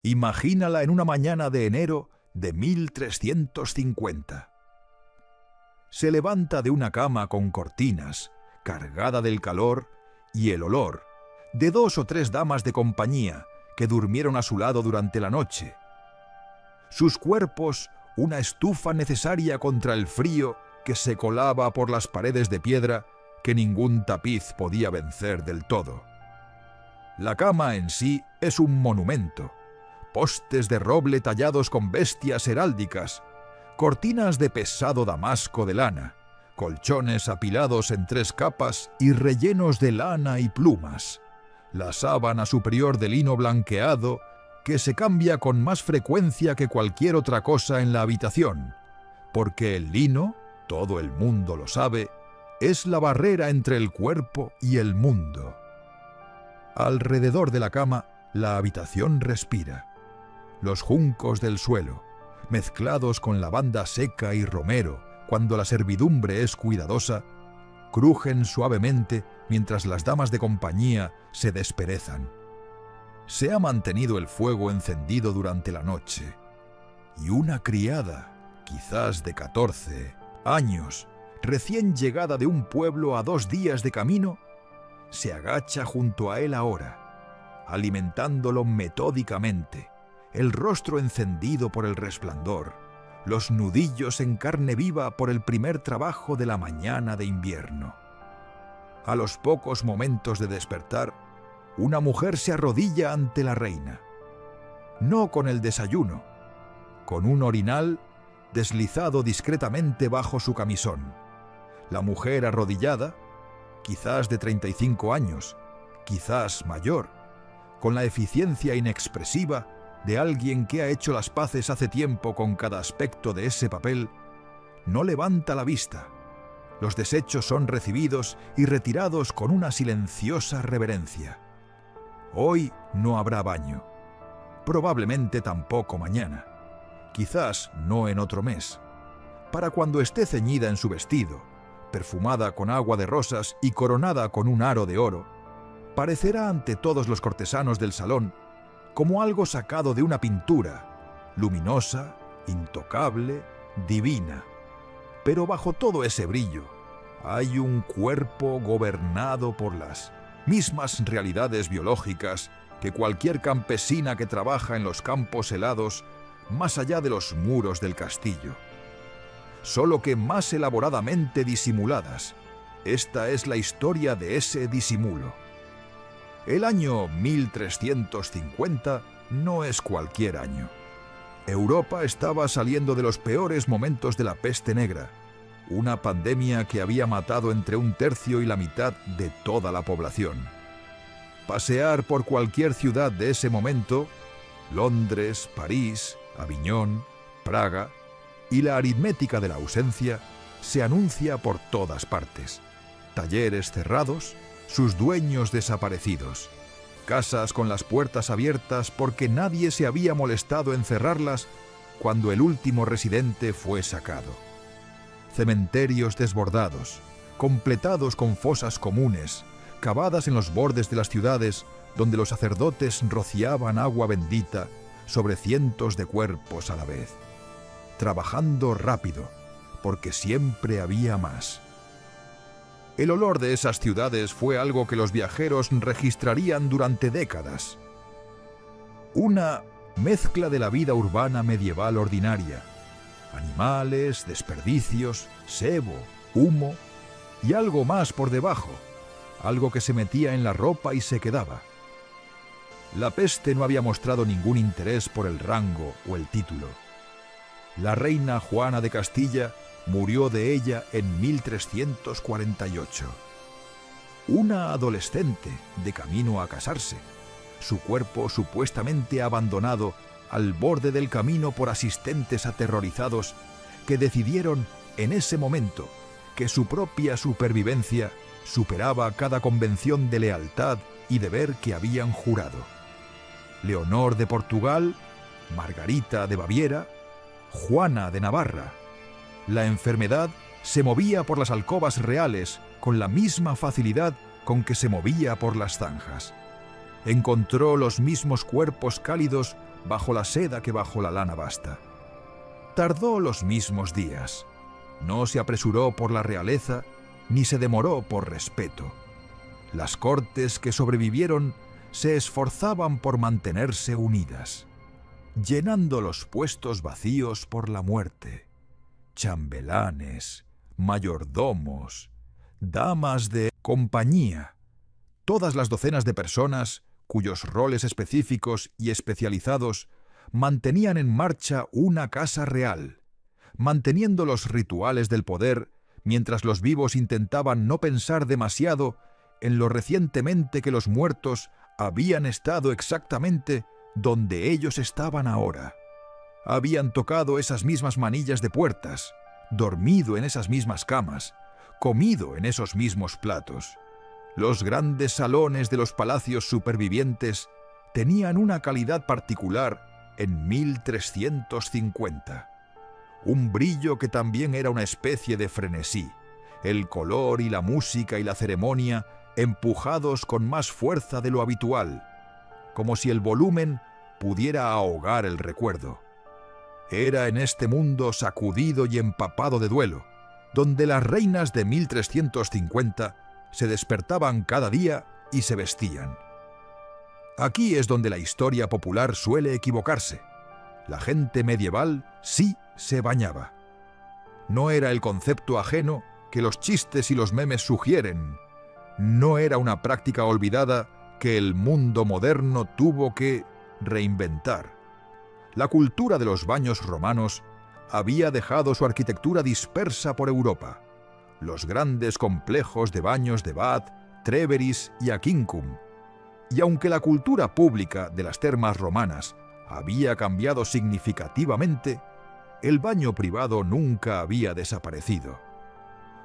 Imagínala en una mañana de enero de 1350. Se levanta de una cama con cortinas, cargada del calor y el olor de 2 o 3 damas de compañía que durmieron a su lado durante la noche. Sus cuerpos, una estufa necesaria contra el frío que se colaba por las paredes de piedra que ningún tapiz podía vencer del todo. La cama en sí es un monumento. Postes de roble tallados con bestias heráldicas, cortinas de pesado damasco de lana, colchones apilados en 3 capas y rellenos de lana y plumas, la sábana superior de lino blanqueado que se cambia con más frecuencia que cualquier otra cosa en la habitación, porque el lino, todo el mundo lo sabe, es la barrera entre el cuerpo y el mundo. Alrededor de la cama, la habitación respira. Los juncos del suelo, mezclados con lavanda seca y romero, cuando la servidumbre es cuidadosa, crujen suavemente mientras las damas de compañía se desperezan. Se ha mantenido el fuego encendido durante la noche, y una criada, quizás de 14 años, recién llegada de un pueblo a 2 días de camino, se agacha junto a él ahora, alimentándolo metódicamente, el rostro encendido por el resplandor, los nudillos en carne viva por el primer trabajo de la mañana de invierno. A los pocos momentos de despertar, una mujer se arrodilla ante la reina, no con el desayuno, con un orinal deslizado discretamente bajo su camisón. La mujer arrodillada, quizás de 35 años, quizás mayor, con la eficiencia inexpresiva de alguien que ha hecho las paces hace tiempo con cada aspecto de ese papel, no levanta la vista. Los desechos son recibidos y retirados con una silenciosa reverencia. Hoy no habrá baño. Probablemente tampoco mañana. Quizás no en otro mes. Para cuando esté ceñida en su vestido, perfumada con agua de rosas y coronada con un aro de oro, parecerá ante todos los cortesanos del salón como algo sacado de una pintura, luminosa, intocable, divina. Pero bajo todo ese brillo hay un cuerpo gobernado por las mismas realidades biológicas que cualquier campesina que trabaja en los campos helados más allá de los muros del castillo. Solo que más elaboradamente disimuladas. Esta es la historia de ese disimulo. El año 1350 no es cualquier año. Europa estaba saliendo de los peores momentos de la peste negra, una pandemia que había matado entre 1/3 y la mitad de toda la población. Pasear por cualquier ciudad de ese momento, Londres, París, Aviñón, Praga, y la aritmética de la ausencia se anuncia por todas partes. Talleres cerrados, sus dueños desaparecidos, casas con las puertas abiertas porque nadie se había molestado en cerrarlas cuando el último residente fue sacado. Cementerios desbordados, completados con fosas comunes, cavadas en los bordes de las ciudades donde los sacerdotes rociaban agua bendita sobre cientos de cuerpos a la vez. Trabajando rápido, porque siempre había más. El olor de esas ciudades fue algo que los viajeros registrarían durante décadas. Una mezcla de la vida urbana medieval ordinaria. Animales, desperdicios, sebo, humo y algo más por debajo, algo que se metía en la ropa y se quedaba. La peste no había mostrado ningún interés por el rango o el título. La reina Juana de Castilla murió de ella en 1348. Una adolescente de camino a casarse, su cuerpo supuestamente abandonado al borde del camino por asistentes aterrorizados que decidieron en ese momento que su propia supervivencia superaba cada convención de lealtad y deber que habían jurado. Leonor de Portugal, Margarita de Baviera, Juana de Navarra. La enfermedad se movía por las alcobas reales con la misma facilidad con que se movía por las zanjas. Encontró los mismos cuerpos cálidos bajo la seda que bajo la lana basta. Tardó los mismos días. No se apresuró por la realeza, ni se demoró por respeto. Las cortes que sobrevivieron se esforzaban por mantenerse unidas, llenando los puestos vacíos por la muerte. Chambelanes, mayordomos, damas de compañía, todas las docenas de personas cuyos roles específicos y especializados mantenían en marcha una casa real, manteniendo los rituales del poder mientras los vivos intentaban no pensar demasiado en lo recientemente que los muertos habían estado exactamente donde ellos estaban ahora. Habían tocado esas mismas manillas de puertas, dormido en esas mismas camas, comido en esos mismos platos. Los grandes salones de los palacios supervivientes tenían una calidad particular en 1350. Un brillo que también era una especie de frenesí, el color y la música y la ceremonia empujados con más fuerza de lo habitual, como si el volumen pudiera ahogar el recuerdo. Era en este mundo sacudido y empapado de duelo, donde las reinas de 1350 se despertaban cada día y se vestían. Aquí es donde la historia popular suele equivocarse. La gente medieval sí se bañaba. No era el concepto ajeno que los chistes y los memes sugieren. No era una práctica olvidada que el mundo moderno tuvo que reinventar. La cultura de los baños romanos había dejado su arquitectura dispersa por Europa. Los grandes complejos de baños de Bath, Treveris y Aquincum. Y aunque la cultura pública de las termas romanas había cambiado significativamente, el baño privado nunca había desaparecido.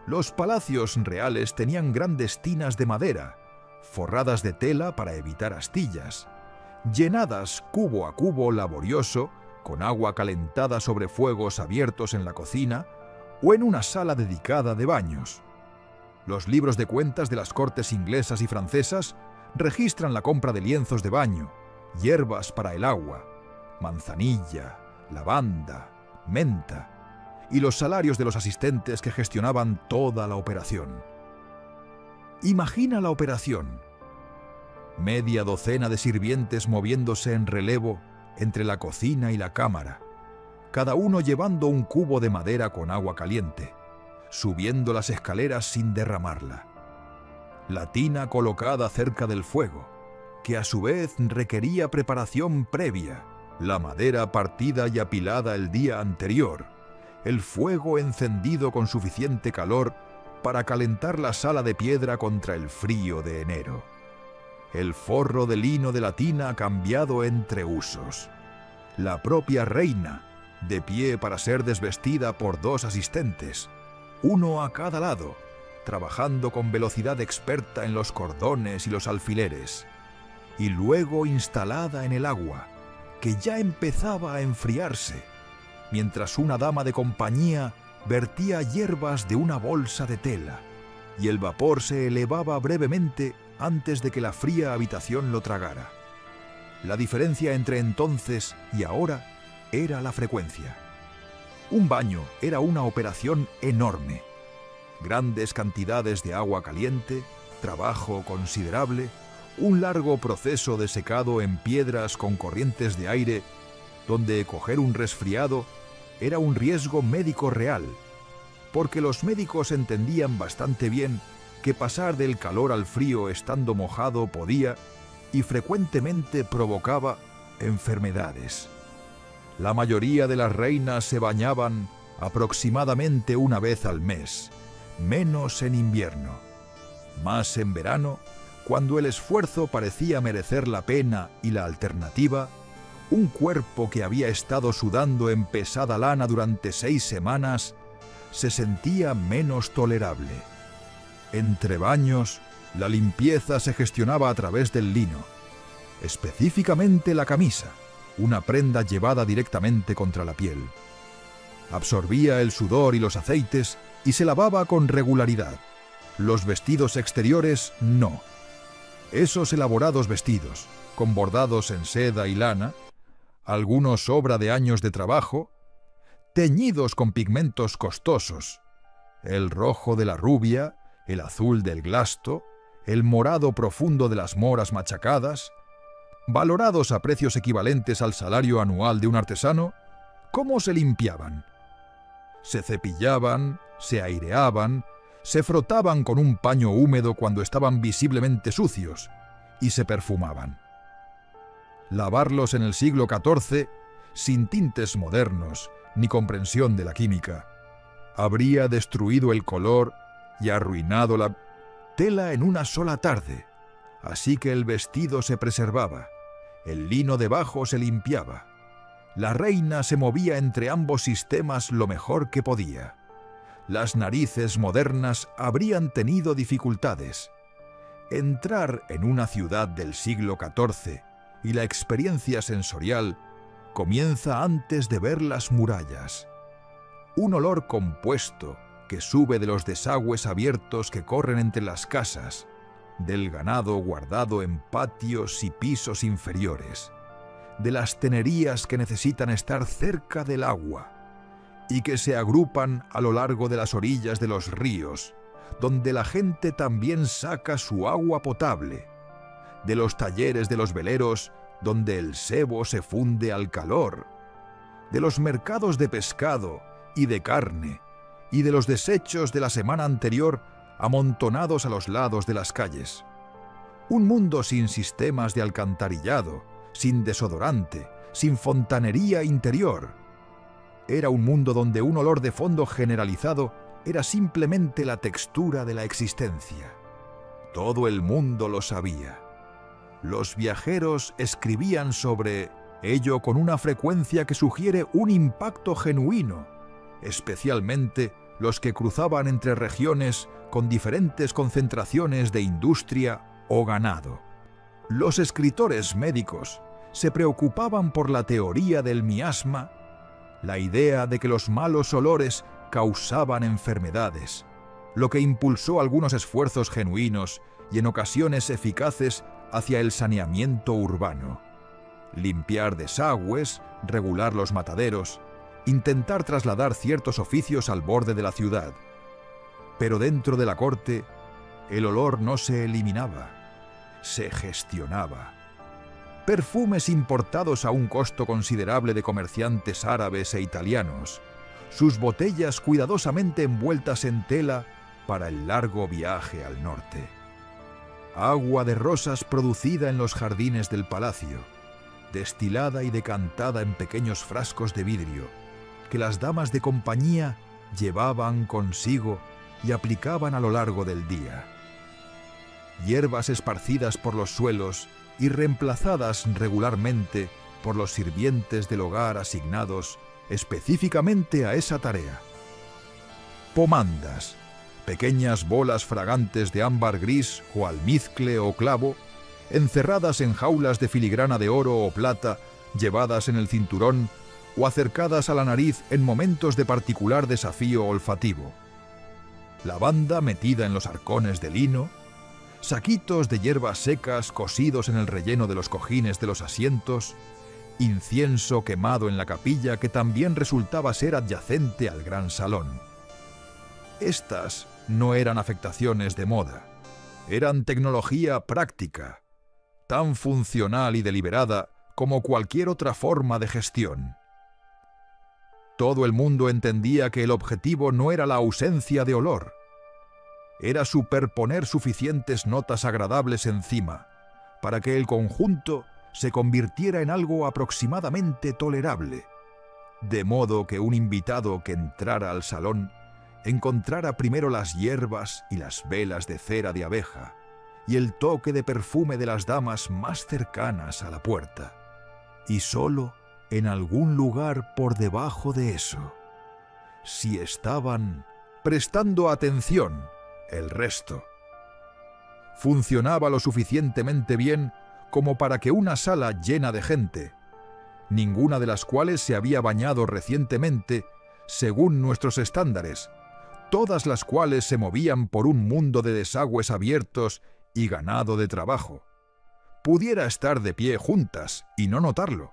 Los palacios reales tenían grandes tinas de madera, forradas de tela para evitar astillas, llenadas cubo a cubo laborioso, con agua calentada sobre fuegos abiertos en la cocina o en una sala dedicada de baños. Los libros de cuentas de las cortes inglesas y francesas registran la compra de lienzos de baño, hierbas para el agua, manzanilla, lavanda, menta, y los salarios de los asistentes que gestionaban toda la operación. Imagina la operación. Media docena de sirvientes moviéndose en relevo entre la cocina y la cámara, cada uno llevando un cubo de madera con agua caliente, subiendo las escaleras sin derramarla. La tina colocada cerca del fuego, que a su vez requería preparación previa, la madera partida y apilada el día anterior, el fuego encendido con suficiente calor para calentar la sala de piedra contra el frío de enero. El forro de lino de la tina cambiado entre usos. La propia reina, de pie para ser desvestida por dos asistentes, uno a cada lado, trabajando con velocidad experta en los cordones y los alfileres, y luego instalada en el agua, que ya empezaba a enfriarse, mientras una dama de compañía vertía hierbas de una bolsa de tela, y el vapor se elevaba brevemente antes de que la fría habitación lo tragara. La diferencia entre entonces y ahora era la frecuencia. Un baño era una operación enorme. Grandes cantidades de agua caliente, trabajo considerable, un largo proceso de secado en piedras con corrientes de aire, donde coger un resfriado era un riesgo médico real, porque los médicos entendían bastante bien que pasar del calor al frío estando mojado podía y frecuentemente provocaba enfermedades. La mayoría de las reinas se bañaban aproximadamente una vez al mes, menos en invierno, más en verano, cuando el esfuerzo parecía merecer la pena y la alternativa, un cuerpo que había estado sudando en pesada lana durante 6 semanas se sentía menos tolerable. Entre baños, la limpieza se gestionaba a través del lino, específicamente la camisa, una prenda llevada directamente contra la piel. Absorbía el sudor y los aceites y se lavaba con regularidad. Los vestidos exteriores no. Esos elaborados vestidos, con bordados en seda y lana, algunos obra de años de trabajo, teñidos con pigmentos costosos, el rojo de la rubia, el azul del glasto, el morado profundo de las moras machacadas, valorados a precios equivalentes al salario anual de un artesano. ¿Cómo se limpiaban? Se cepillaban, se aireaban, se frotaban con un paño húmedo cuando estaban visiblemente sucios y se perfumaban. Lavarlos en el siglo XIV, sin tintes modernos ni comprensión de la química, habría destruido el color y arruinado la tela en una sola tarde, así que el vestido se preservaba, el lino debajo se limpiaba. La reina se movía entre ambos sistemas lo mejor que podía. Las narices modernas habrían tenido dificultades. Entrar en una ciudad del siglo XIV y la experiencia sensorial comienza antes de ver las murallas. Un olor compuesto que sube de los desagües abiertos que corren entre las casas, del ganado guardado en patios y pisos inferiores, de las tenerías que necesitan estar cerca del agua y que se agrupan a lo largo de las orillas de los ríos, donde la gente también saca su agua potable, de los talleres de los veleros donde el sebo se funde al calor, de los mercados de pescado y de carne, y de los desechos de la semana anterior amontonados a los lados de las calles. Un mundo sin sistemas de alcantarillado, sin desodorante, sin fontanería interior. Era un mundo donde un olor de fondo generalizado era simplemente la textura de la existencia. Todo el mundo lo sabía. Los viajeros escribían sobre ello con una frecuencia que sugiere un impacto genuino, especialmente los que cruzaban entre regiones con diferentes concentraciones de industria o ganado. Los escritores médicos se preocupaban por la teoría del miasma, la idea de que los malos olores causaban enfermedades, lo que impulsó algunos esfuerzos genuinos y en ocasiones eficaces hacia el saneamiento urbano. Limpiar desagües, regular los mataderos, intentar trasladar ciertos oficios al borde de la ciudad. Pero dentro de la corte, el olor no se eliminaba, se gestionaba. Perfumes importados a un costo considerable de comerciantes árabes e italianos, sus botellas cuidadosamente envueltas en tela para el largo viaje al norte. Agua de rosas producida en los jardines del palacio, destilada y decantada en pequeños frascos de vidrio, que las damas de compañía llevaban consigo y aplicaban a lo largo del día. Hierbas esparcidas por los suelos y reemplazadas regularmente por los sirvientes del hogar asignados específicamente a esa tarea. Pomandas, pequeñas bolas fragantes de ámbar gris o almizcle o clavo, encerradas en jaulas de filigrana de oro o plata, llevadas en el cinturón o acercadas a la nariz en momentos de particular desafío olfativo. Lavanda metida en los arcones de lino, saquitos de hierbas secas cosidos en el relleno de los cojines de los asientos, incienso quemado en la capilla que también resultaba ser adyacente al gran salón. Estas no eran afectaciones de moda, eran tecnología práctica, tan funcional y deliberada como cualquier otra forma de gestión. Todo el mundo entendía que el objetivo no era la ausencia de olor, era superponer suficientes notas agradables encima para que el conjunto se convirtiera en algo aproximadamente tolerable, de modo que un invitado que entrara al salón encontrara primero las hierbas y las velas de cera de abeja y el toque de perfume de las damas más cercanas a la puerta, y solo en algún lugar por debajo de eso, si estaban prestando atención, el resto. Funcionaba lo suficientemente bien como para que una sala llena de gente, ninguna de las cuales se había bañado recientemente según nuestros estándares, todas las cuales se movían por un mundo de desagües abiertos y ganado de trabajo, pudiera estar de pie juntas y no notarlo,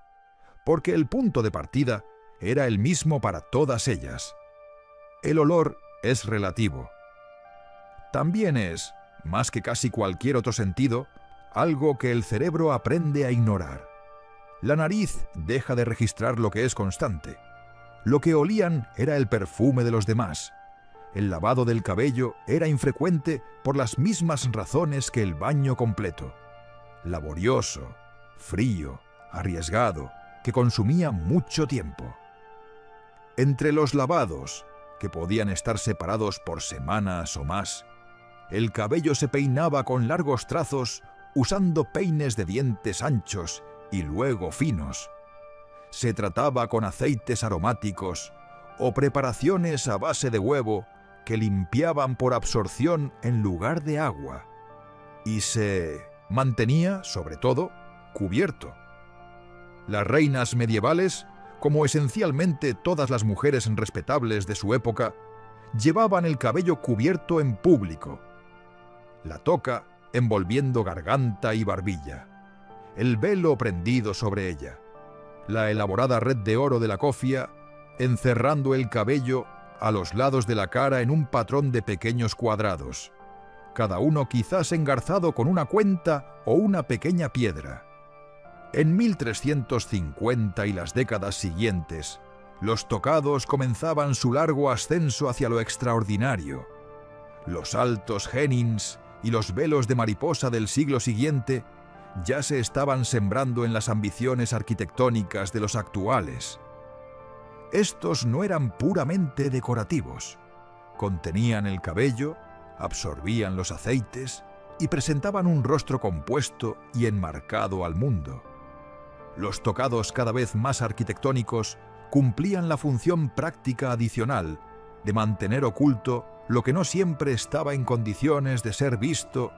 porque el punto de partida era el mismo para todas ellas. El olor es relativo. También es, más que casi cualquier otro sentido, algo que el cerebro aprende a ignorar. La nariz deja de registrar lo que es constante. Lo que olían era el perfume de los demás. El lavado del cabello era infrecuente por las mismas razones que el baño completo. Laborioso, frío, arriesgado, que consumía mucho tiempo. Entre los lavados, que podían estar separados por semanas o más, el cabello se peinaba con largos trazos usando peines de dientes anchos y luego finos. Se trataba con aceites aromáticos o preparaciones a base de huevo que limpiaban por absorción en lugar de agua, y se mantenía, sobre todo, cubierto. Las reinas medievales, como esencialmente todas las mujeres respetables de su época, llevaban el cabello cubierto en público, la toca envolviendo garganta y barbilla, el velo prendido sobre ella, la elaborada red de oro de la cofia encerrando el cabello a los lados de la cara en un patrón de pequeños cuadrados, cada uno quizás engarzado con una cuenta o una pequeña piedra. En 1350 y las décadas siguientes, los tocados comenzaban su largo ascenso hacia lo extraordinario. Los altos genins y los velos de mariposa del siglo siguiente ya se estaban sembrando en las ambiciones arquitectónicas de los actuales. Estos no eran puramente decorativos. Contenían el cabello, absorbían los aceites y presentaban un rostro compuesto y enmarcado al mundo. Los tocados cada vez más arquitectónicos cumplían la función práctica adicional de mantener oculto lo que no siempre estaba en condiciones de ser visto,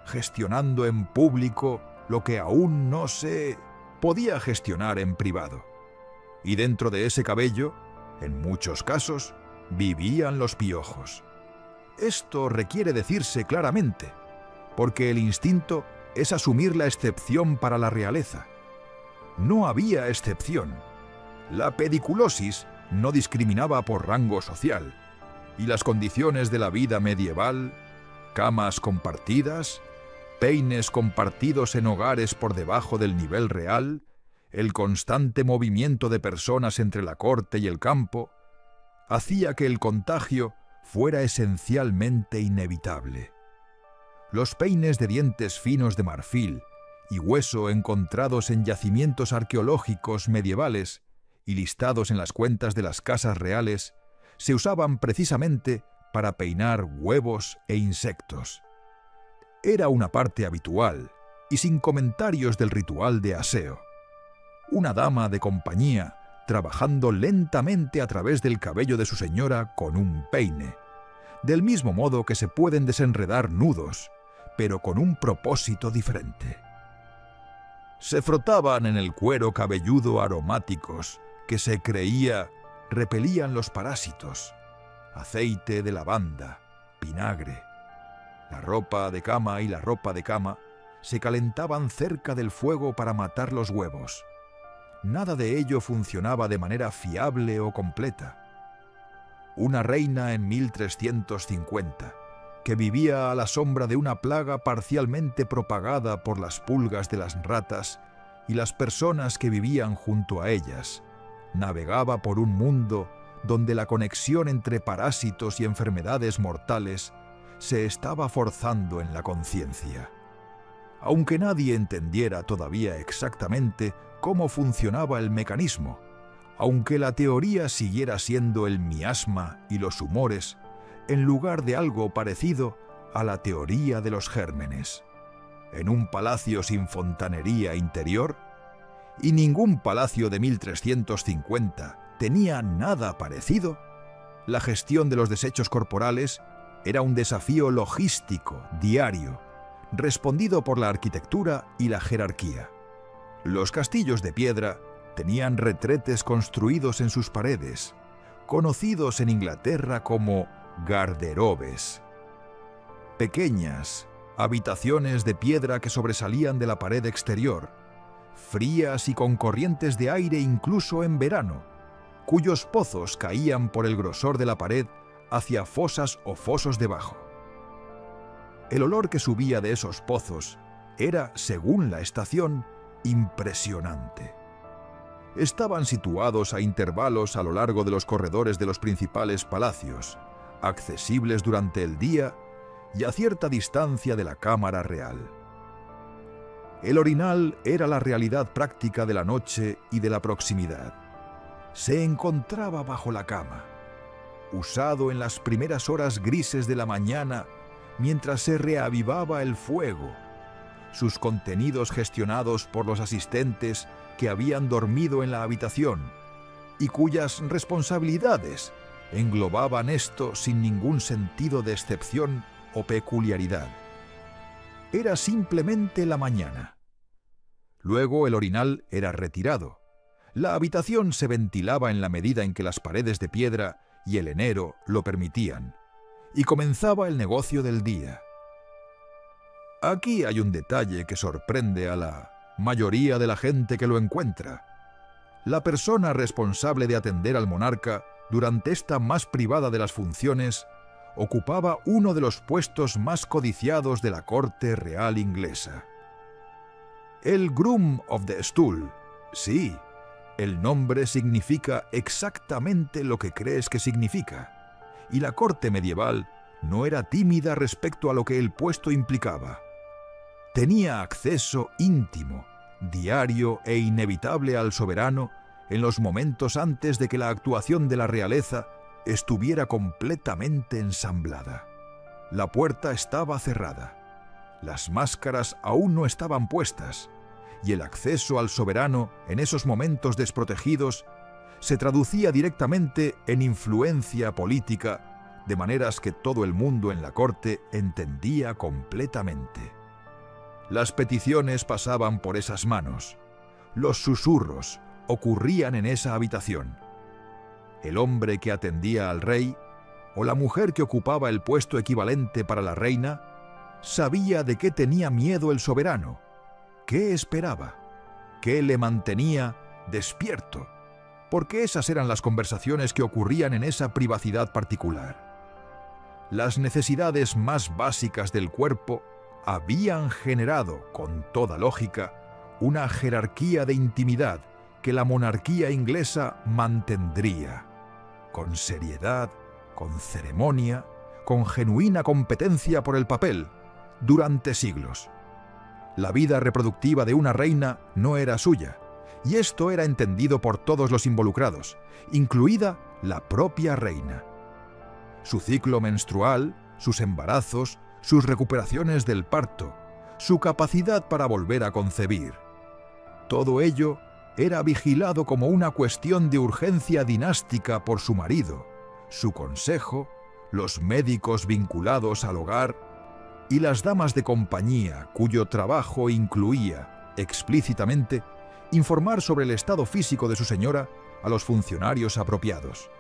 gestionando en público lo que aún no se podía gestionar en privado. Y dentro de ese cabello, en muchos casos, vivían los piojos. Esto requiere decirse claramente, porque el instinto es asumir la excepción para la realeza. No había excepción. La pediculosis no discriminaba por rango social, y las condiciones de la vida medieval, camas compartidas, peines compartidos en hogares por debajo del nivel real, el constante movimiento de personas entre la corte y el campo, hacía que el contagio fuera esencialmente inevitable. Los peines de dientes finos de marfil y hueso encontrados en yacimientos arqueológicos medievales y listados en las cuentas de las casas reales se usaban precisamente para peinar huevos e insectos. Era una parte habitual y sin comentarios del ritual de aseo. Una dama de compañía trabajando lentamente a través del cabello de su señora con un peine, del mismo modo que se pueden desenredar nudos, pero con un propósito diferente. Se frotaban en el cuero cabelludo aromáticos que se creía repelían los parásitos, aceite de lavanda, vinagre. La ropa de cama y la ropa de cama se calentaban cerca del fuego para matar los huevos. Nada de ello funcionaba de manera fiable o completa. Una reina en 1350, que vivía a la sombra de una plaga parcialmente propagada por las pulgas de las ratas y las personas que vivían junto a ellas, navegaba por un mundo donde la conexión entre parásitos y enfermedades mortales se estaba forzando en la conciencia. Aunque nadie entendiera todavía exactamente cómo funcionaba el mecanismo, aunque la teoría siguiera siendo el miasma y los humores, en lugar de algo parecido a la teoría de los gérmenes. En un palacio sin fontanería interior, y ningún palacio de 1350 tenía nada parecido, la gestión de los desechos corporales era un desafío logístico diario, respondido por la arquitectura y la jerarquía. Los castillos de piedra tenían retretes construidos en sus paredes, conocidos en Inglaterra como garderobes. Pequeñas habitaciones de piedra que sobresalían de la pared exterior, frías y con corrientes de aire incluso en verano, cuyos pozos caían por el grosor de la pared hacia fosas o fosos debajo. El olor que subía de esos pozos era, según la estación, impresionante. Estaban situados a intervalos a lo largo de los corredores de los principales palacios, accesibles durante el día y a cierta distancia de la cámara real. El orinal era la realidad práctica de la noche y de la proximidad. Se encontraba bajo la cama, usado en las primeras horas grises de la mañana mientras se reavivaba el fuego, sus contenidos gestionados por los asistentes que habían dormido en la habitación y cuyas responsabilidades englobaban esto sin ningún sentido de excepción o peculiaridad. Era simplemente la mañana. Luego el orinal era retirado. La habitación se ventilaba en la medida en que las paredes de piedra y el enero lo permitían, y comenzaba el negocio del día. Aquí hay un detalle que sorprende a la mayoría de la gente que lo encuentra. La persona responsable de atender al monarca durante esta más privada de las funciones ocupaba uno de los puestos más codiciados de la corte real inglesa. El Groom of the Stool, sí, el nombre significa exactamente lo que crees que significa, y la corte medieval no era tímida respecto a lo que el puesto implicaba. Tenía acceso íntimo, diario e inevitable al soberano en los momentos antes de que la actuación de la realeza estuviera completamente ensamblada. La puerta estaba cerrada, las máscaras aún no estaban puestas, y el acceso al soberano en esos momentos desprotegidos se traducía directamente en influencia política, de maneras que todo el mundo en la corte entendía completamente. Las peticiones pasaban por esas manos, los susurros ocurrían en esa habitación. El hombre que atendía al rey, o la mujer que ocupaba el puesto equivalente para la reina, sabía de qué tenía miedo el soberano, qué esperaba, qué le mantenía despierto, porque esas eran las conversaciones que ocurrían en esa privacidad particular. Las necesidades más básicas del cuerpo habían generado, con toda lógica, una jerarquía de intimidad que la monarquía inglesa mantendría, con seriedad, con ceremonia, con genuina competencia por el papel, durante siglos. La vida reproductiva de una reina no era suya, y esto era entendido por todos los involucrados, incluida la propia reina. Su ciclo menstrual, sus embarazos, sus recuperaciones del parto, su capacidad para volver a concebir. Todo ello era vigilado como una cuestión de urgencia dinástica por su marido, su consejo, los médicos vinculados al hogar y las damas de compañía cuyo trabajo incluía, explícitamente, informar sobre el estado físico de su señora a los funcionarios apropiados.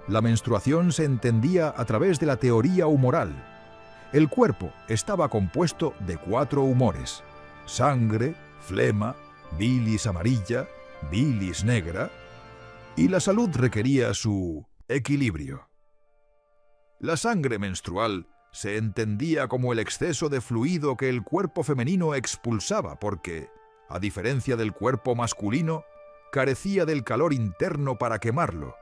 La menstruación se entendía a través de la teoría humoral. El cuerpo estaba compuesto de 4 humores: sangre, flema, bilis amarilla, bilis negra, y la salud requería su equilibrio. La sangre menstrual se entendía como el exceso de fluido que el cuerpo femenino expulsaba porque, a diferencia del cuerpo masculino, carecía del calor interno para quemarlo.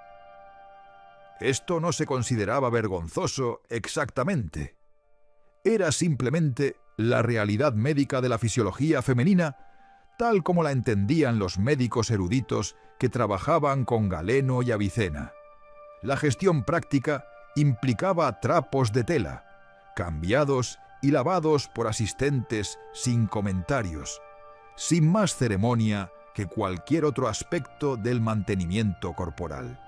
Esto no se consideraba vergonzoso exactamente. Era simplemente la realidad médica de la fisiología femenina, tal como la entendían los médicos eruditos que trabajaban con Galeno y Avicena. La gestión práctica implicaba trapos de tela, cambiados y lavados por asistentes sin comentarios, sin más ceremonia que cualquier otro aspecto del mantenimiento corporal.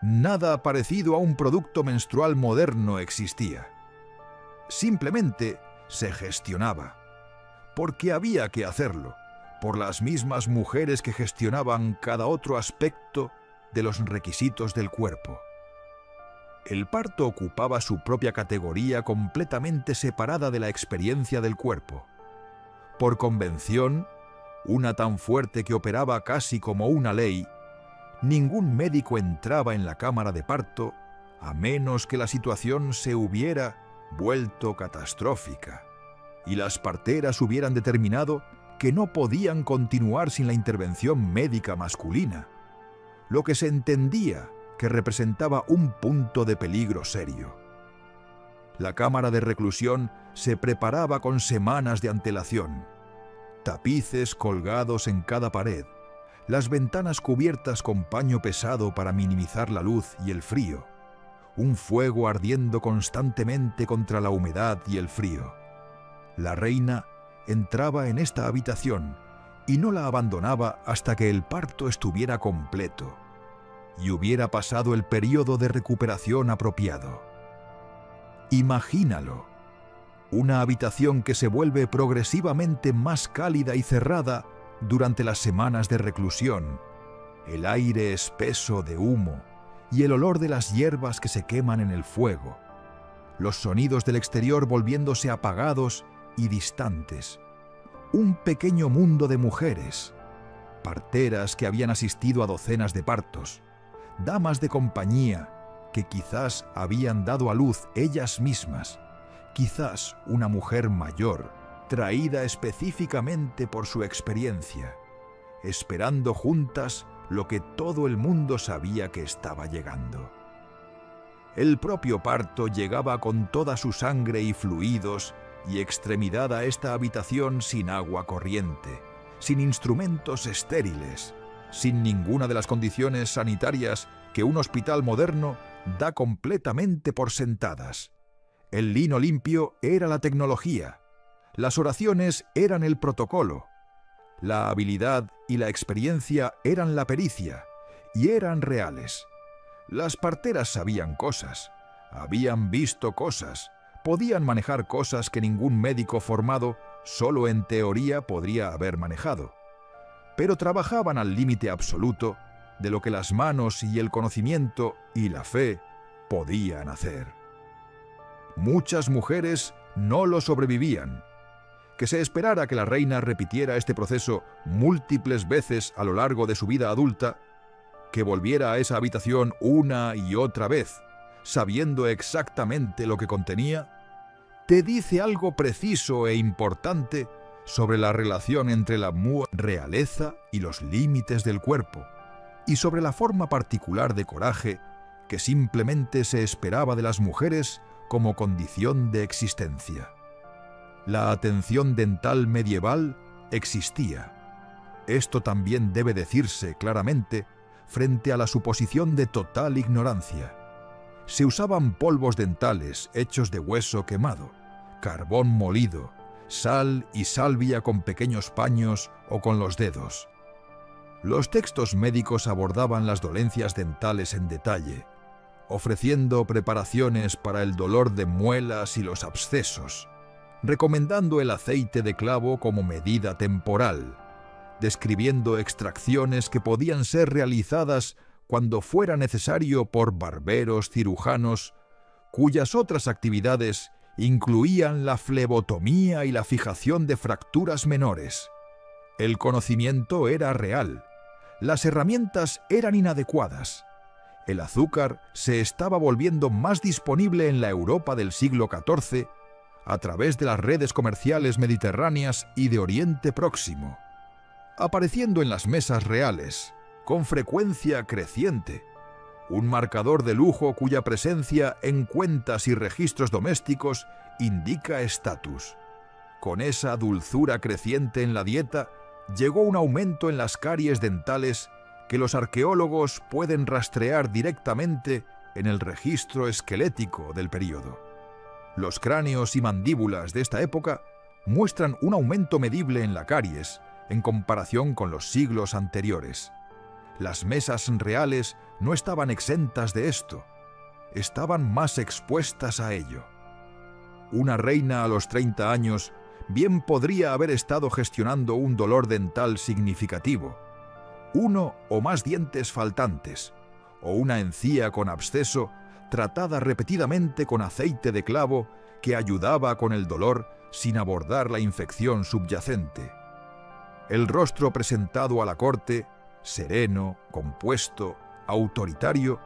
Nada parecido a un producto menstrual moderno existía. Simplemente se gestionaba, porque había que hacerlo, por las mismas mujeres que gestionaban cada otro aspecto de los requisitos del cuerpo. El parto ocupaba su propia categoría completamente separada de la experiencia del cuerpo. Por convención, una tan fuerte que operaba casi como una ley, ningún médico entraba en la cámara de parto a menos que la situación se hubiera vuelto catastrófica y las parteras hubieran determinado que no podían continuar sin la intervención médica masculina, lo que se entendía que representaba un punto de peligro serio. La cámara de reclusión se preparaba con semanas de antelación, tapices colgados en cada pared, las ventanas cubiertas con paño pesado para minimizar la luz y el frío, un fuego ardiendo constantemente contra la humedad y el frío. La reina entraba en esta habitación y no la abandonaba hasta que el parto estuviera completo y hubiera pasado el periodo de recuperación apropiado. Imagínalo, una habitación que se vuelve progresivamente más cálida y cerrada durante las semanas de reclusión, el aire espeso de humo y el olor de las hierbas que se queman en el fuego, los sonidos del exterior volviéndose apagados y distantes, un pequeño mundo de mujeres, parteras que habían asistido a docenas de partos, damas de compañía que quizás habían dado a luz ellas mismas, quizás una mujer mayor, traída específicamente por su experiencia, esperando juntas lo que todo el mundo sabía que estaba llegando. El propio parto llegaba con toda su sangre y fluidos y extremidad a esta habitación sin agua corriente, sin instrumentos estériles, sin ninguna de las condiciones sanitarias que un hospital moderno da completamente por sentadas. El lino limpio era la tecnología, las oraciones eran el protocolo, la habilidad y la experiencia eran la pericia, y eran reales. Las parteras sabían cosas, habían visto cosas, podían manejar cosas que ningún médico formado solo en teoría podría haber manejado, pero trabajaban al límite absoluto de lo que las manos y el conocimiento y la fe podían hacer. Muchas mujeres no lo sobrevivían. Que se esperara que la reina repitiera este proceso múltiples veces a lo largo de su vida adulta, que volviera a esa habitación una y otra vez, sabiendo exactamente lo que contenía, te dice algo preciso e importante sobre la relación entre la realeza y los límites del cuerpo, y sobre la forma particular de coraje que simplemente se esperaba de las mujeres como condición de existencia. La atención dental medieval existía. Esto también debe decirse claramente frente a la suposición de total ignorancia. Se usaban polvos dentales hechos de hueso quemado, carbón molido, sal y salvia con pequeños paños o con los dedos. Los textos médicos abordaban las dolencias dentales en detalle, ofreciendo preparaciones para el dolor de muelas y los abscesos, recomendando el aceite de clavo como medida temporal, describiendo extracciones que podían ser realizadas cuando fuera necesario por barberos cirujanos, cuyas otras actividades incluían la flebotomía y la fijación de fracturas menores. El conocimiento era real, las herramientas eran inadecuadas. El azúcar se estaba volviendo más disponible en la Europa del siglo XIV a través de las redes comerciales mediterráneas y de Oriente Próximo, apareciendo en las mesas reales, con frecuencia creciente, un marcador de lujo cuya presencia en cuentas y registros domésticos indica estatus. Con esa dulzura creciente en la dieta, llegó un aumento en las caries dentales que los arqueólogos pueden rastrear directamente en el registro esquelético del período. Los cráneos y mandíbulas de esta época muestran un aumento medible en la caries en comparación con los siglos anteriores. Las mesas reales no estaban exentas de esto, estaban más expuestas a ello. Una reina a los 30 años bien podría haber estado gestionando un dolor dental significativo, uno o más dientes faltantes, o una encía con absceso tratada repetidamente con aceite de clavo que ayudaba con el dolor sin abordar la infección subyacente. El rostro presentado a la corte, sereno, compuesto, autoritario,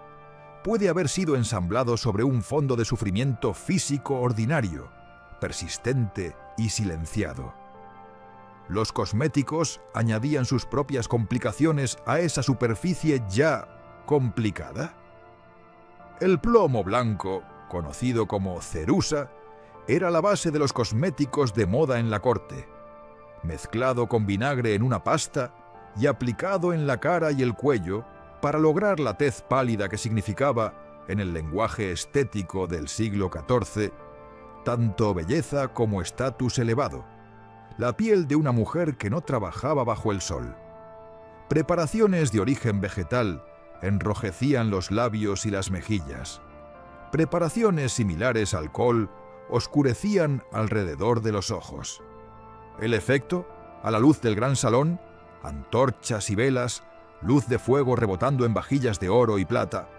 puede haber sido ensamblado sobre un fondo de sufrimiento físico ordinario, persistente y silenciado. Los cosméticos añadían sus propias complicaciones a esa superficie ya complicada. El plomo blanco, conocido como cerusa, era la base de los cosméticos de moda en la corte, mezclado con vinagre en una pasta y aplicado en la cara y el cuello para lograr la tez pálida que significaba, en el lenguaje estético del siglo XIV, tanto belleza como estatus elevado, la piel de una mujer que no trabajaba bajo el sol. Preparaciones de origen vegetal enrojecían los labios y las mejillas. Preparaciones similares al col oscurecían alrededor de los ojos. El efecto, a la luz del gran salón, antorchas y velas, luz de fuego rebotando en vajillas de oro y plata,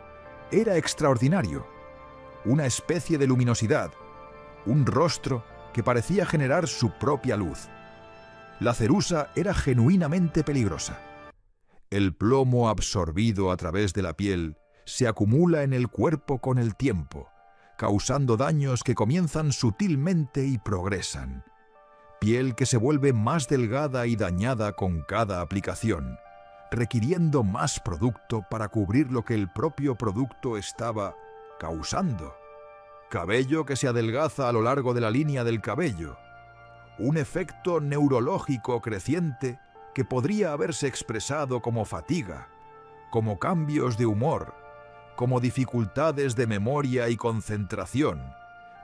era extraordinario. Una especie de luminosidad, un rostro que parecía generar su propia luz. La cerusa era genuinamente peligrosa. El plomo absorbido a través de la piel se acumula en el cuerpo con el tiempo, causando daños que comienzan sutilmente y progresan. Piel que se vuelve más delgada y dañada con cada aplicación, requiriendo más producto para cubrir lo que el propio producto estaba causando. Cabello que se adelgaza a lo largo de la línea del cabello. Un efecto neurológico creciente que podría haberse expresado como fatiga, como cambios de humor, como dificultades de memoria y concentración,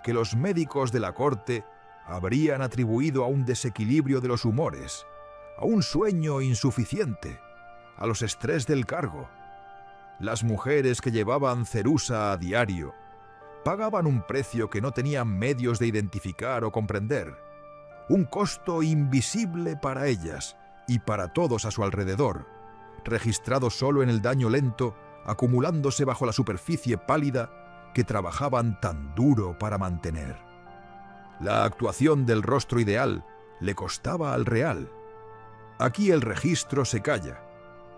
que los médicos de la corte habrían atribuido a un desequilibrio de los humores, a un sueño insuficiente, a los estrés del cargo. Las mujeres que llevaban cerusa a diario pagaban un precio que no tenían medios de identificar o comprender, un costo invisible para ellas y para todos a su alrededor, registrado solo en el daño lento, acumulándose bajo la superficie pálida que trabajaban tan duro para mantener. La actuación del rostro ideal le costaba al real. Aquí el registro se calla,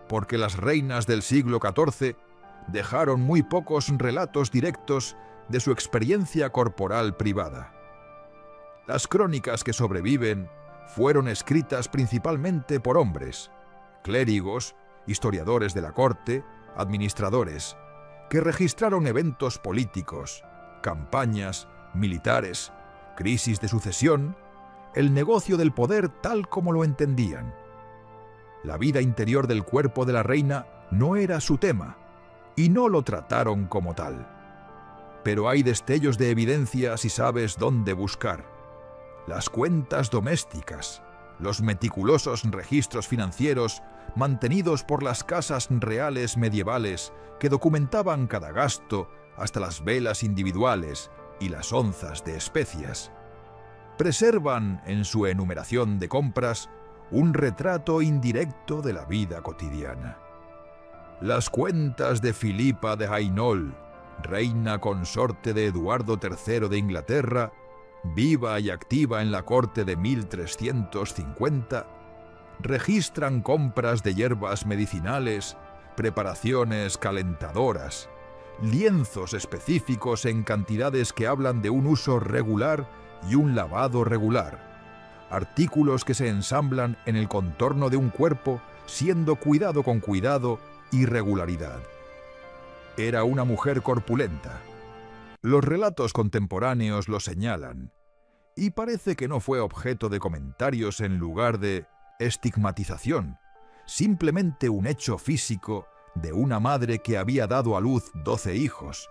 porque las reinas del siglo XIV dejaron muy pocos relatos directos de su experiencia corporal privada. Las crónicas que sobreviven fueron escritas principalmente por hombres, clérigos, historiadores de la corte, administradores, que registraron eventos políticos, campañas, militares, crisis de sucesión, el negocio del poder tal como lo entendían. La vida interior del cuerpo de la reina no era su tema, y no lo trataron como tal. Pero hay destellos de evidencia si sabes dónde buscar. Las cuentas domésticas, los meticulosos registros financieros mantenidos por las casas reales medievales que documentaban cada gasto, hasta las velas individuales y las onzas de especias, preservan en su enumeración de compras un retrato indirecto de la vida cotidiana. Las cuentas de Filipa de Hainault, reina consorte de Eduardo III de Inglaterra, viva y activa en la corte de 1350, registran compras de hierbas medicinales, preparaciones calentadoras, lienzos específicos en cantidades que hablan de un uso regular y un lavado regular, artículos que se ensamblan en el contorno de un cuerpo siendo cuidado con cuidado y regularidad. Era una mujer corpulenta. Los relatos contemporáneos lo señalan, y parece que no fue objeto de comentarios en lugar de estigmatización, simplemente un hecho físico de una madre que había dado a luz 12 hijos,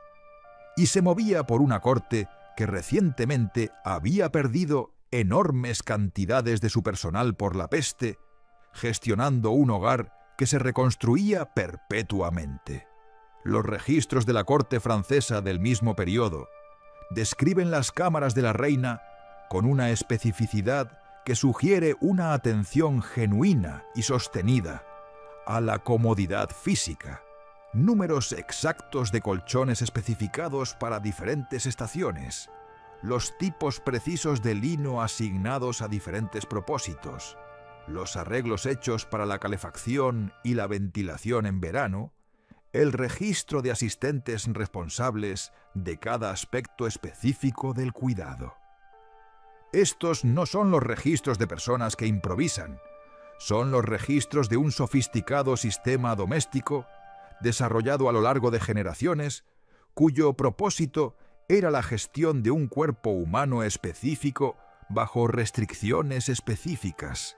y se movía por una corte que recientemente había perdido enormes cantidades de su personal por la peste, gestionando un hogar que se reconstruía perpetuamente. Los registros de la corte francesa del mismo periodo describen las cámaras de la reina con una especificidad que sugiere una atención genuina y sostenida a la comodidad física, números exactos de colchones especificados para diferentes estaciones, los tipos precisos de lino asignados a diferentes propósitos, los arreglos hechos para la calefacción y la ventilación en verano, el registro de asistentes responsables de cada aspecto específico del cuidado. Estos no son los registros de personas que improvisan, son los registros de un sofisticado sistema doméstico desarrollado a lo largo de generaciones, cuyo propósito era la gestión de un cuerpo humano específico bajo restricciones específicas.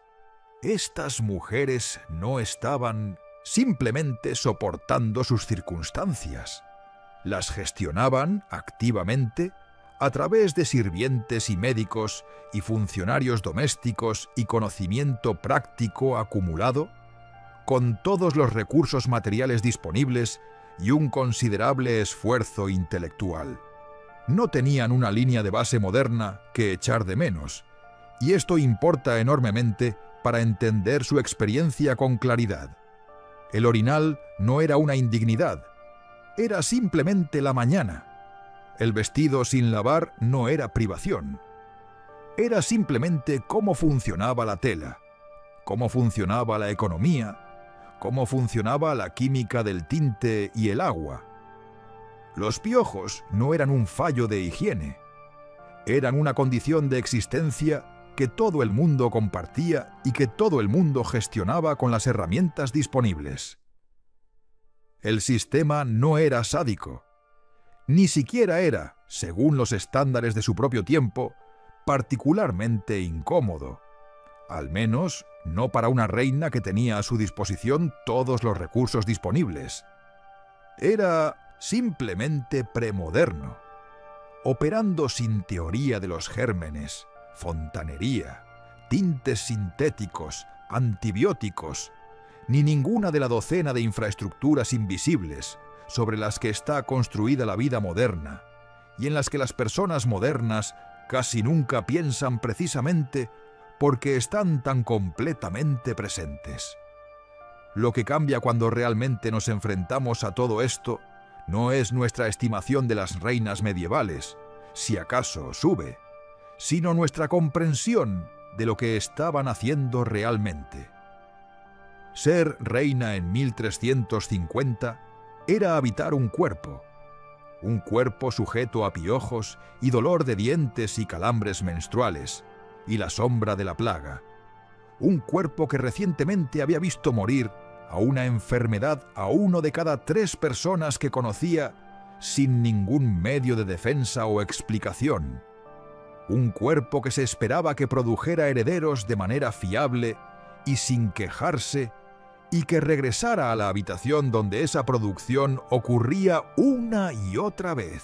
Estas mujeres no estaban simplemente soportando sus circunstancias. Las gestionaban activamente a través de sirvientes y médicos y funcionarios domésticos y conocimiento práctico acumulado, con todos los recursos materiales disponibles y un considerable esfuerzo intelectual. No tenían una línea de base moderna que echar de menos, y esto importa enormemente para entender su experiencia con claridad. El orinal no era una indignidad, era simplemente la mañana. El vestido sin lavar no era privación. Era simplemente cómo funcionaba la tela, cómo funcionaba la economía, cómo funcionaba la química del tinte y el agua. Los piojos no eran un fallo de higiene, eran una condición de existencia que todo el mundo compartía y que todo el mundo gestionaba con las herramientas disponibles. El sistema no era sádico, ni siquiera era, según los estándares de su propio tiempo, particularmente incómodo, al menos no para una reina que tenía a su disposición todos los recursos disponibles. Era simplemente premoderno, operando sin teoría de los gérmenes, fontanería, tintes sintéticos, antibióticos, ni ninguna de la docena de infraestructuras invisibles sobre las que está construida la vida moderna, y en las que las personas modernas casi nunca piensan precisamente porque están tan completamente presentes. Lo que cambia cuando realmente nos enfrentamos a todo esto no es nuestra estimación de las reinas medievales, si acaso sube, sino nuestra comprensión de lo que estaban haciendo realmente. Ser reina en 1350 era habitar un cuerpo sujeto a piojos y dolor de dientes y calambres menstruales, y la sombra de la plaga. Un cuerpo que recientemente había visto morir a una enfermedad a 1 de cada 3 personas que conocía sin ningún medio de defensa o explicación. Un cuerpo que se esperaba que produjera herederos de manera fiable y sin quejarse, y que regresara a la habitación donde esa producción ocurría una y otra vez.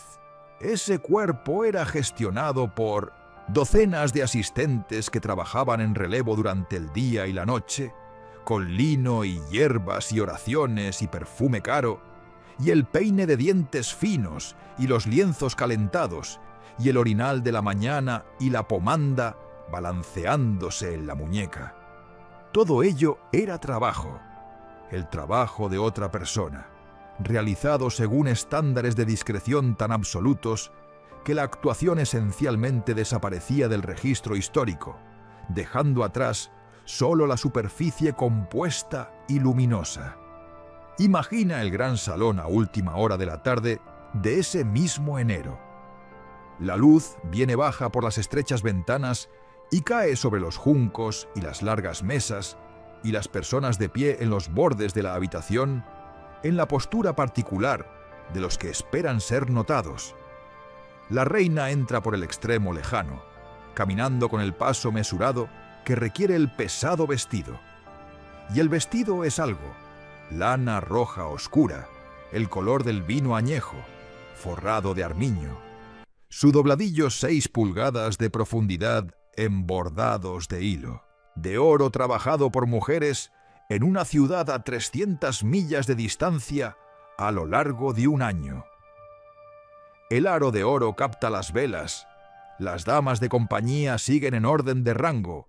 Ese cuerpo era gestionado por docenas de asistentes que trabajaban en relevo durante el día y la noche, con lino y hierbas y oraciones y perfume caro, y el peine de dientes finos y los lienzos calentados, y el orinal de la mañana y la pomanda balanceándose en la muñeca. Todo ello era trabajo, el trabajo de otra persona, realizado según estándares de discreción tan absolutos que la actuación esencialmente desaparecía del registro histórico, dejando atrás solo la superficie compuesta y luminosa. Imagina el gran salón a última hora de la tarde de ese mismo enero. La luz viene baja por las estrechas ventanas y cae sobre los juncos y las largas mesas y las personas de pie en los bordes de la habitación, en la postura particular de los que esperan ser notados. La reina entra por el extremo lejano, caminando con el paso mesurado que requiere el pesado vestido. Y el vestido es algo: lana roja oscura, el color del vino añejo, forrado de armiño. Su dobladillo 6 pulgadas de profundidad embordados de hilo, de oro trabajado por mujeres en una ciudad a 300 millas de distancia a lo largo de un año. El aro de oro capta las velas, las damas de compañía siguen en orden de rango,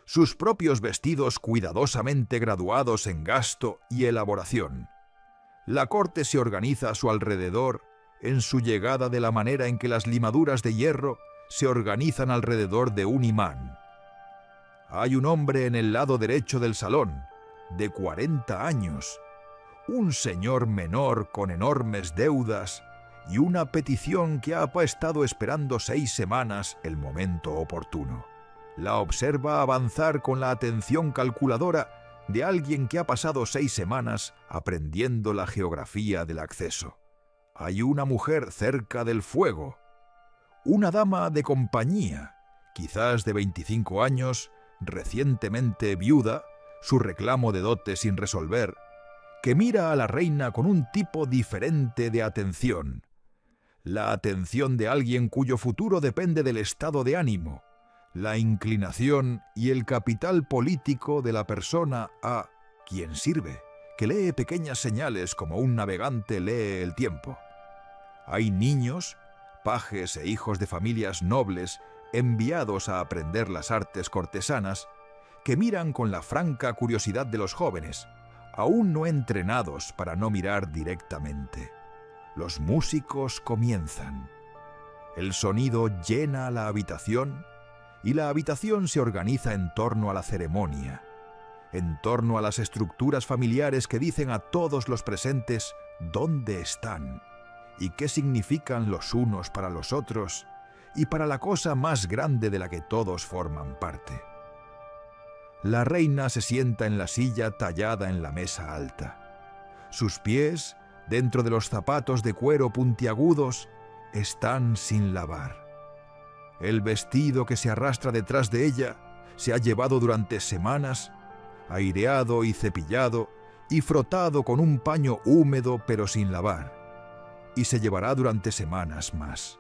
sus propios vestidos cuidadosamente graduados en gasto y elaboración. La corte se organiza a su alrededor en su llegada de la manera en que las limaduras de hierro se organizan alrededor de un imán. Hay un hombre en el lado derecho del salón, de 40 años, un señor menor con enormes deudas y una petición que ha estado esperando 6 semanas el momento oportuno. La observa avanzar con la atención calculadora de alguien que ha pasado 6 semanas aprendiendo la geografía del acceso. Hay una mujer cerca del fuego, una dama de compañía, quizás de 25 años, recientemente viuda, su reclamo de dote sin resolver, que mira a la reina con un tipo diferente de atención. La atención de alguien cuyo futuro depende del estado de ánimo, la inclinación y el capital político de la persona a quien sirve, que lee pequeñas señales como un navegante lee el tiempo. Hay niños, pajes e hijos de familias nobles enviados a aprender las artes cortesanas, que miran con la franca curiosidad de los jóvenes, aún no entrenados para no mirar directamente. Los músicos comienzan. El sonido llena la habitación y la habitación se organiza en torno a la ceremonia, en torno a las estructuras familiares que dicen a todos los presentes dónde están y qué significan los unos para los otros y para la cosa más grande de la que todos forman parte. La reina se sienta en la silla tallada en la mesa alta. Sus pies, dentro de los zapatos de cuero puntiagudos, están sin lavar. El vestido que se arrastra detrás de ella se ha llevado durante semanas, aireado y cepillado y frotado con un paño húmedo pero sin lavar, y se llevará durante semanas más.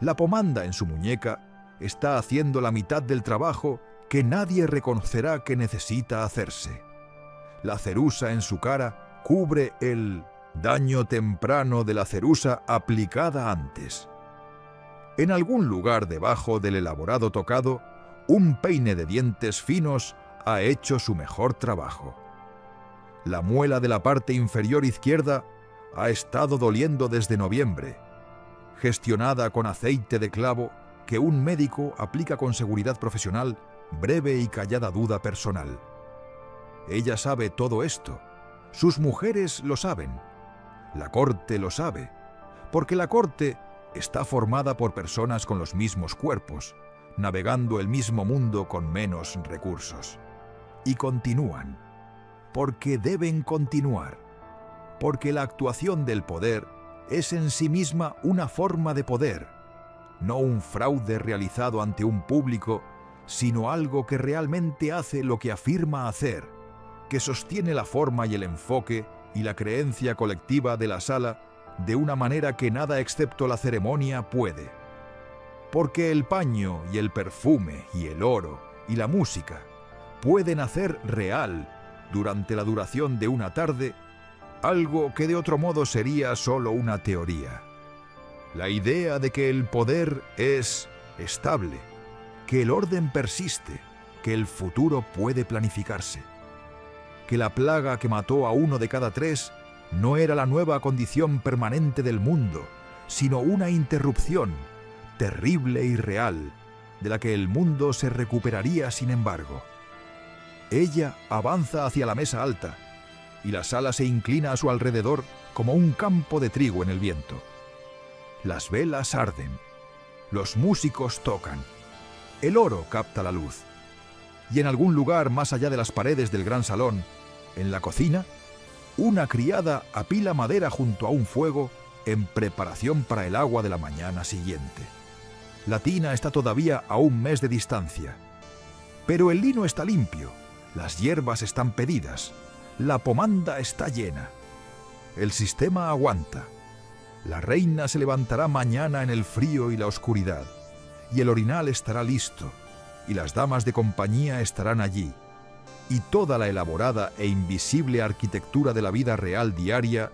La pomanda en su muñeca está haciendo la mitad del trabajo que nadie reconocerá que necesita hacerse. La cerusa en su cara cubre el daño temprano de la cerusa aplicada antes. En algún lugar debajo del elaborado tocado, un peine de dientes finos ha hecho su mejor trabajo. La muela de la parte inferior izquierda ha estado doliendo desde noviembre, gestionada con aceite de clavo que un médico aplica con seguridad profesional, breve y callada duda personal. Ella sabe todo esto. Sus mujeres lo saben. La corte lo sabe, porque la corte está formada por personas con los mismos cuerpos, navegando el mismo mundo con menos recursos. Y continúan, porque deben continuar, porque la actuación del poder es en sí misma una forma de poder, no un fraude realizado ante un público, sino algo que realmente hace lo que afirma hacer, que sostiene la forma y el enfoque y la creencia colectiva de la sala de una manera que nada excepto la ceremonia puede. Porque el paño y el perfume y el oro y la música pueden hacer real, durante la duración de una tarde, algo que de otro modo sería solo una teoría. La idea de que el poder es estable, que el orden persiste, que el futuro puede planificarse, que la plaga que mató a 1 de cada 3 no era la nueva condición permanente del mundo, sino una interrupción, terrible y real, de la que el mundo se recuperaría sin embargo. Ella avanza hacia la mesa alta, y la sala se inclina a su alrededor como un campo de trigo en el viento. Las velas arden, los músicos tocan, el oro capta la luz, y en algún lugar más allá de las paredes del gran salón, en la cocina, una criada apila madera junto a un fuego en preparación para el agua de la mañana siguiente. La tina está todavía a 1 mes de distancia, pero el lino está limpio, las hierbas están pedidas, la pomanda está llena. El sistema aguanta. La reina se levantará mañana en el frío y la oscuridad, y el orinal estará listo, y las damas de compañía estarán allí, y toda la elaborada e invisible arquitectura de la vida real diaria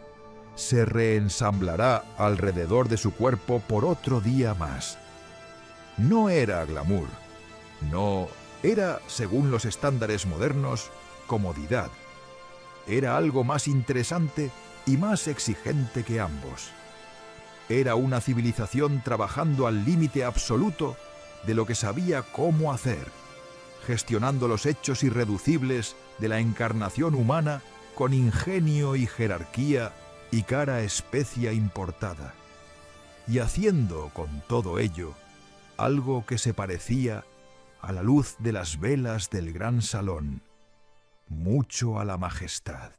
se reensamblará alrededor de su cuerpo por otro día más. No era glamour, no era, según los estándares modernos, comodidad. Era algo más interesante y más exigente que ambos. Era una civilización trabajando al límite absoluto de lo que sabía cómo hacer, gestionando los hechos irreducibles de la encarnación humana con ingenio y jerarquía y cara especia importada, y haciendo con todo ello algo que se parecía a la luz de las velas del gran salón, mucho a la majestad.